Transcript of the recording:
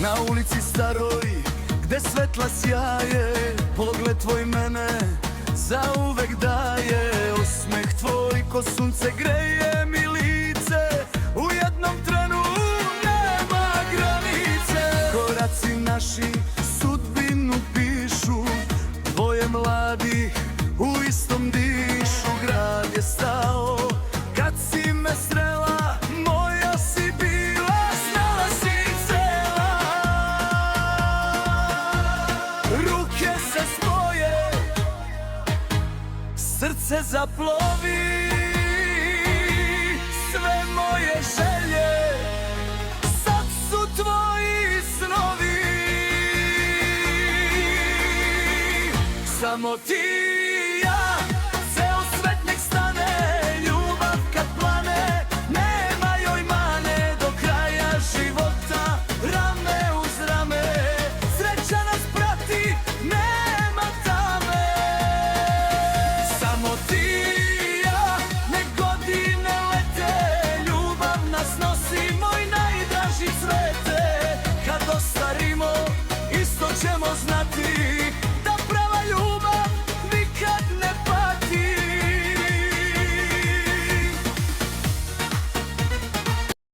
Na ulici staroj, gde svetla sjaje, pogled tvoj mene zauvek daje. Osmeh tvoj ko sunce greje mi lice, u jednom trenu nema granice. Koraci naši sudbinu pišu, dvoje mladih u istom dišu. Grad je stao kad si me srela, moja si bila, znala si cela. Ruke se spoje, srce zaplovi, sve moje želje sad su tvoji snovi. Samo ti